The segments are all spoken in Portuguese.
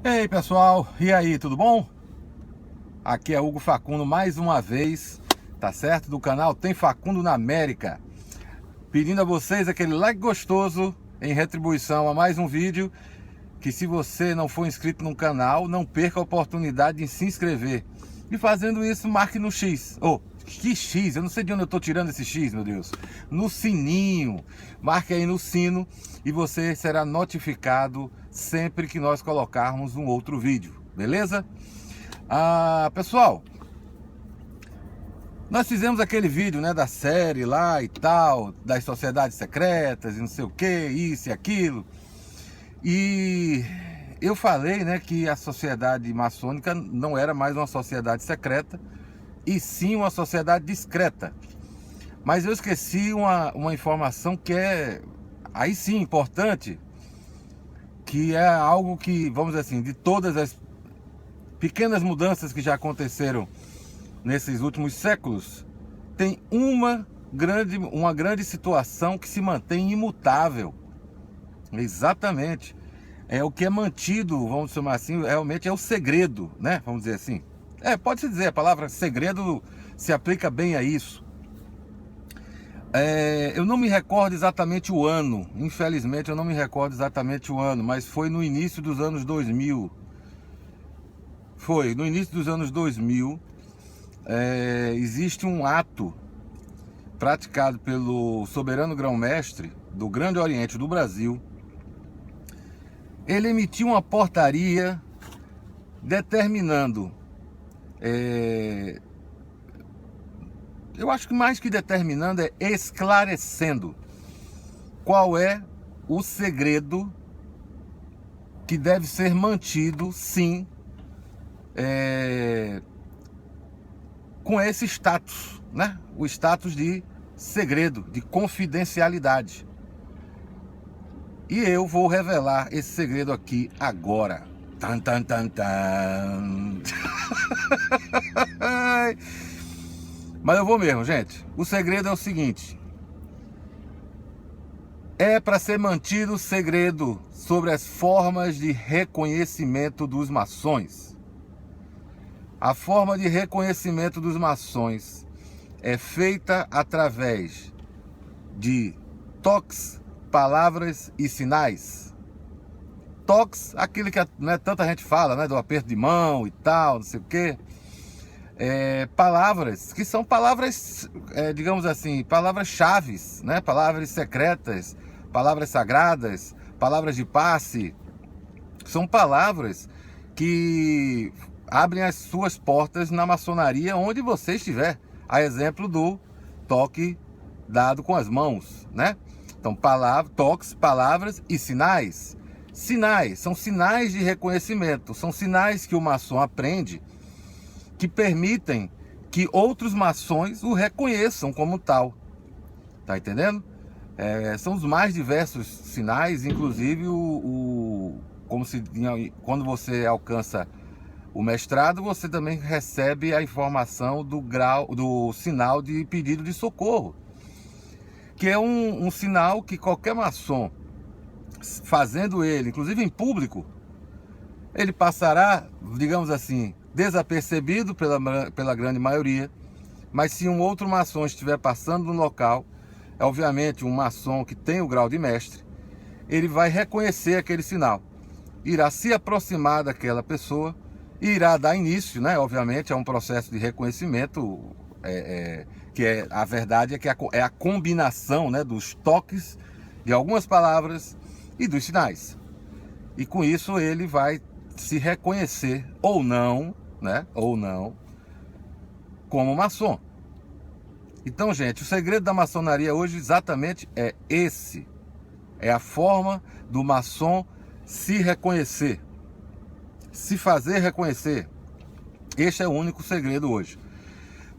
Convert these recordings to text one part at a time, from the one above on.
Ei pessoal, e aí, tudo bom? Aqui é Hugo Facundo mais uma vez, tá certo? Do canal Tem Facundo na América. Pedindo a vocês aquele like gostoso em retribuição a mais um vídeo. Que se você não for inscrito no canal, não perca a oportunidade de se inscrever. E fazendo isso, marque no X. Que X? Eu não sei de onde eu tô tirando esse X, meu Deus. No sininho. Marque aí no sino e você será notificado sempre que nós colocarmos um outro vídeo. Beleza? Pessoal, nós fizemos aquele vídeo, né, da série lá e tal, das sociedades secretas e não sei o que, isso e aquilo. E eu falei, né, que a sociedade maçônica não era mais uma sociedade secreta, e sim uma sociedade discreta. Mas eu esqueci uma informação que é, aí sim, importante, que é algo que, vamos dizer assim, de todas as pequenas mudanças que já aconteceram nesses últimos séculos, tem uma grande situação que se mantém imutável. Exatamente. É o que é mantido, vamos chamar assim, realmente é o segredo, né? Vamos dizer assim. Pode-se dizer, a palavra segredo se aplica bem a isso. Eu não me recordo exatamente o ano, infelizmente eu não me recordo exatamente o ano, mas foi no início dos anos 2000. Foi, no início dos anos 2000, existe um ato praticado pelo soberano grão-mestre do Grande Oriente do Brasil. Ele emitiu uma portaria determinando, eu acho que mais que determinando, é esclarecendo qual é o segredo que deve ser mantido, sim, com esse status, né? O status de segredo, de confidencialidade. E eu vou revelar esse segredo aqui agora. Tan, tan, tan, tan. Mas eu vou mesmo, gente. O segredo é o seguinte: é para ser mantido o segredo sobre as formas de reconhecimento dos maçons. A forma de reconhecimento dos maçons é feita através de toques, palavras e sinais. Toques, aquilo que, né, tanta gente fala, né, do aperto de mão e tal, não sei o quê. Palavras que são palavras, digamos assim, palavras-chaves, né, palavras secretas, palavras sagradas, palavras de passe. São palavras que abrem as suas portas na maçonaria onde você estiver. A exemplo do toque dado com as mãos, né? Então, toques, palavras e sinais. Sinais são sinais de reconhecimento, são sinais que o maçom aprende que permitem que outros maçons o reconheçam como tal. Tá entendendo? São os mais diversos sinais, inclusive quando você alcança o mestrado, você também recebe a informação do sinal de pedido de socorro, que é um sinal que qualquer maçom, fazendo ele, inclusive em público, ele passará, digamos assim, desapercebido pela grande maioria. Mas se um outro maçom estiver passando no local, obviamente um maçom que tem o grau de mestre, ele vai reconhecer aquele sinal, irá se aproximar daquela pessoa e irá dar início, né? Obviamente é um processo de reconhecimento, que a verdade é que é a combinação, né, dos toques de algumas palavras e dos sinais. E com isso ele vai se reconhecer ou não, né? Ou não, como maçom. Então, gente, o segredo da maçonaria hoje exatamente é esse. É a forma do maçom se reconhecer, se fazer reconhecer. Este é o único segredo hoje.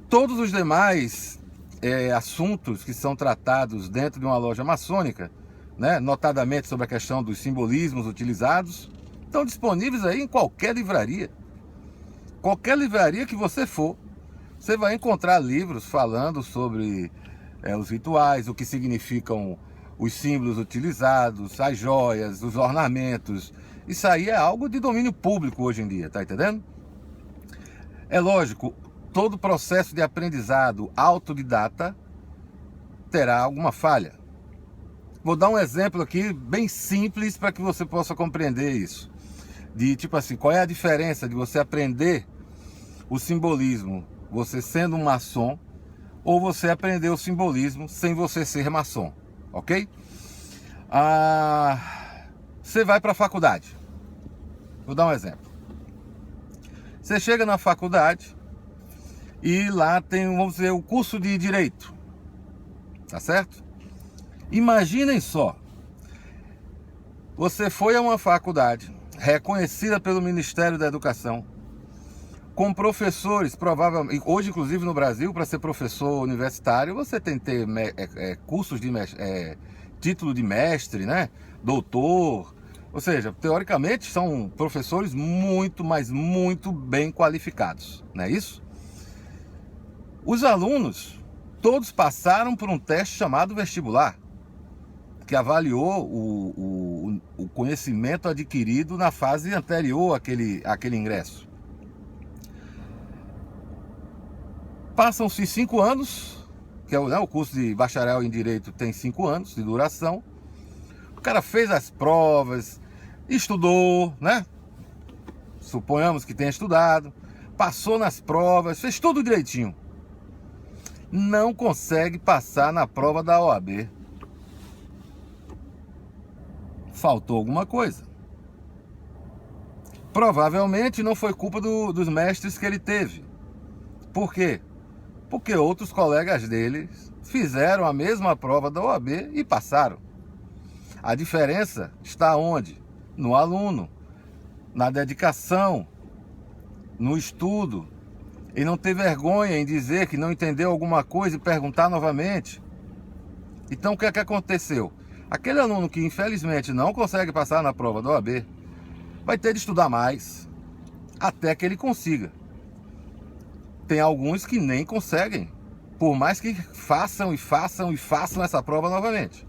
Todos os demais assuntos que são tratados dentro de uma loja maçônica, né, notadamente sobre a questão dos simbolismos utilizados, estão disponíveis aí em qualquer livraria. Qualquer livraria que você for, você vai encontrar livros falando sobre os rituais, o que significam os símbolos utilizados, as joias, os ornamentos Isso aí é algo de domínio público hoje em dia, tá entendendo? É lógico, todo processo de aprendizado autodidata terá alguma falha. Vou dar um exemplo aqui bem simples para que você possa compreender isso. De tipo assim, qual é a diferença de você aprender o simbolismo você sendo um maçom ou você aprender o simbolismo sem você ser maçom, ok? Você vai para a faculdade. Vou dar um exemplo. Você chega na faculdade e lá tem, vamos dizer, o curso de Direito, tá certo? Imaginem só, você foi a uma faculdade reconhecida pelo Ministério da Educação, com professores, provavelmente, hoje inclusive no Brasil, para ser professor universitário, você tem que ter cursos de título de mestre, né? Doutor, ou seja, teoricamente são professores muito, mas muito bem qualificados, não é isso? Os alunos, todos passaram por um teste chamado vestibular, que avaliou o conhecimento adquirido na fase anterior àquele ingresso. Passam-se 5 anos, que é o curso de bacharel em Direito tem 5 anos de duração. O cara fez as provas, estudou, né? Suponhamos que tenha estudado, passou nas provas, fez tudo direitinho. Não consegue passar na prova da OAB. Faltou alguma coisa. Provavelmente não foi culpa dos mestres que ele teve. Por quê? Porque outros colegas dele fizeram a mesma prova da OAB e passaram. A diferença está onde? No aluno, na dedicação, no estudo, e não ter vergonha em dizer que não entendeu alguma coisa e perguntar novamente. Então o que é que aconteceu? Aquele aluno que infelizmente não consegue passar na prova da OAB vai ter de estudar mais até que ele consiga. Tem alguns que nem conseguem, por mais que façam essa prova novamente.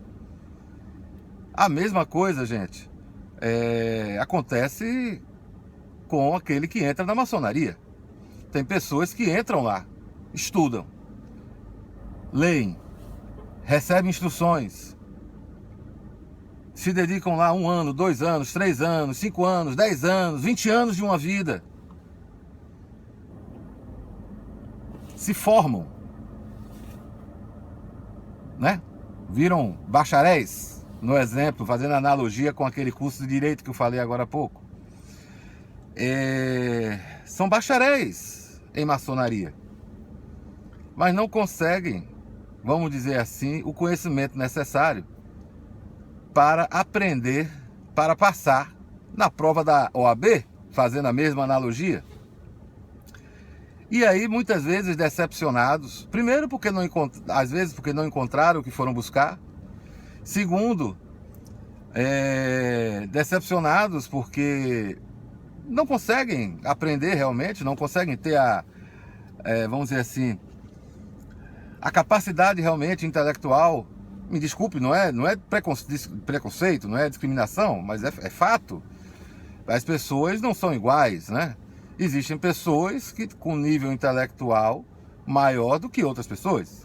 A mesma coisa, gente, acontece com aquele que entra na maçonaria. Tem pessoas que entram lá, estudam, leem, recebem instruções, se dedicam lá 1 ano, 2 anos, 3 anos, 5 anos, 10 anos, 20 anos de uma vida. Se formam, né? Viram bacharéis, no exemplo, fazendo analogia com aquele curso de Direito que eu falei agora há pouco. São bacharéis em maçonaria, mas não conseguem, vamos dizer assim, o conhecimento necessário para aprender, para passar na prova da OAB, fazendo a mesma analogia. E aí, muitas vezes, decepcionados. Primeiro, porque às vezes porque não encontraram o que foram buscar. Segundo, decepcionados porque não conseguem aprender realmente, não conseguem ter vamos dizer assim, a capacidade realmente intelectual. Me desculpe, não é preconceito, não é discriminação, mas é fato. As pessoas não são iguais, né? Existem pessoas com nível intelectual maior do que outras pessoas.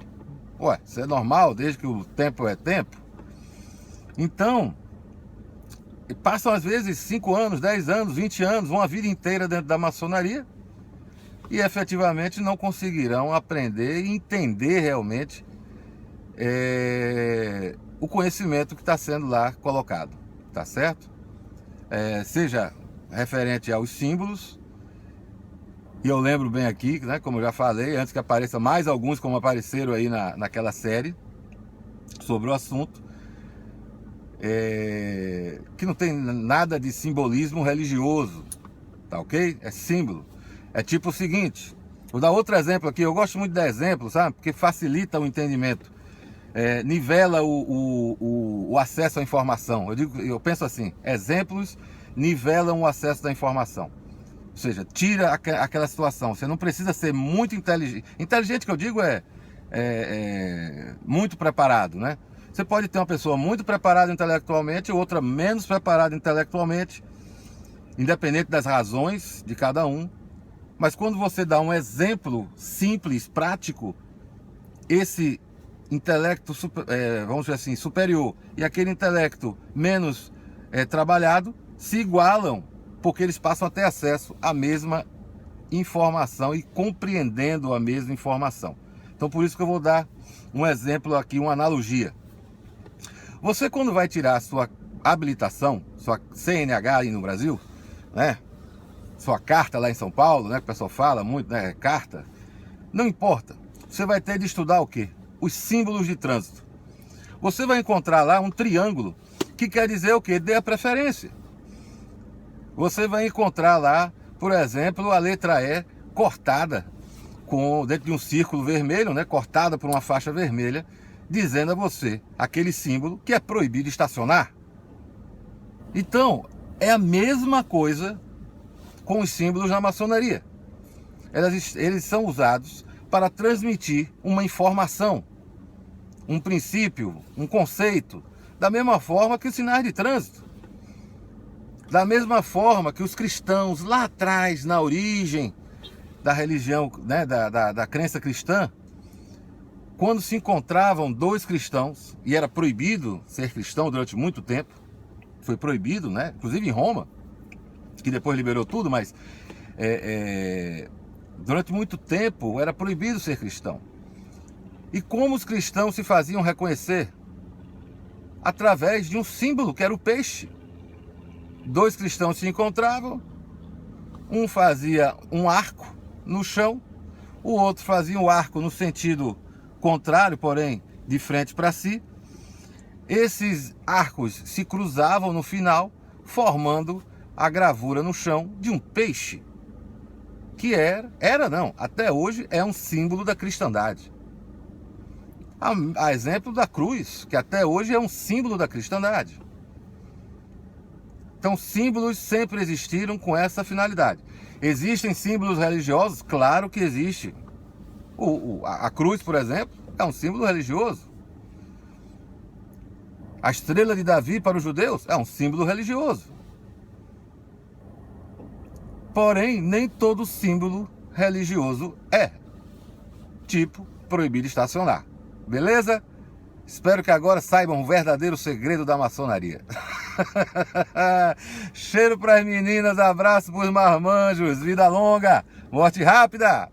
Ué, isso é normal, desde que o tempo é tempo. Então, passam às vezes 5 anos, 10 anos, 20 anos, uma vida inteira dentro da maçonaria e efetivamente não conseguirão aprender e entender realmente o conhecimento que está sendo lá colocado, tá certo? Seja referente aos símbolos. E eu lembro bem aqui, né, como eu já falei, antes que apareça mais alguns como apareceram aí naquela série sobre o assunto, que não tem nada de simbolismo religioso, tá ok? É símbolo. É tipo o seguinte, vou dar outro exemplo aqui, eu gosto muito de dar exemplo, sabe? Porque facilita o entendimento, nivela o acesso à informação. Eu penso assim, exemplos nivelam o acesso da informação. Ou seja, tira aquela situação. Você não precisa ser muito inteligente. Inteligente que eu digo muito preparado, né? Você pode ter uma pessoa muito preparada intelectualmente, outra menos preparada intelectualmente, independente das razões de cada um. Mas quando você dá um exemplo simples, prático, esse intelecto, vamos dizer assim, superior e aquele intelecto menos trabalhado se igualam, porque eles passam a ter acesso à mesma informação e compreendendo a mesma informação. Então por isso que eu vou dar um exemplo aqui, uma analogia. Você, quando vai tirar a sua habilitação, sua CNH aí no Brasil, né? Sua carta lá em São Paulo, né? Que o pessoal fala muito, né? Carta. Não importa. Você vai ter de estudar o quê? Os símbolos de trânsito. Você vai encontrar lá um triângulo, que quer dizer o quê? Dê a preferência. Você vai encontrar lá, por exemplo, a letra E cortada dentro de um círculo vermelho, né? Cortada por uma faixa vermelha, dizendo a você aquele símbolo que é proibido estacionar. Então, é a mesma coisa com os símbolos na maçonaria. Eles são usados para transmitir uma informação, um princípio, um conceito, da mesma forma que os sinais de trânsito. Da mesma forma que os cristãos lá atrás, na origem da religião, né, da crença cristã, quando se encontravam dois cristãos, e era proibido ser cristão durante muito tempo, foi proibido, né, inclusive em Roma, que depois liberou tudo, mas durante muito tempo era proibido ser cristão. E como os cristãos se faziam reconhecer? Através de um símbolo que era o peixe. Dois cristãos se encontravam, um fazia um arco no chão, o outro fazia um arco no sentido contrário, porém de frente para si. Esses arcos se cruzavam no final, formando a gravura no chão de um peixe, que até hoje é um símbolo da cristandade. A exemplo da cruz, que até hoje é um símbolo da cristandade. Então, símbolos sempre existiram com essa finalidade. Existem símbolos religiosos? Claro que existe. A cruz, por exemplo, é um símbolo religioso. A estrela de Davi para os judeus é um símbolo religioso. Porém, nem todo símbolo religioso é. Tipo, proibido estacionar. Beleza? Espero que agora saibam o verdadeiro segredo da maçonaria. Cheiro para as meninas, abraço para os marmanjos, vida longa, morte rápida!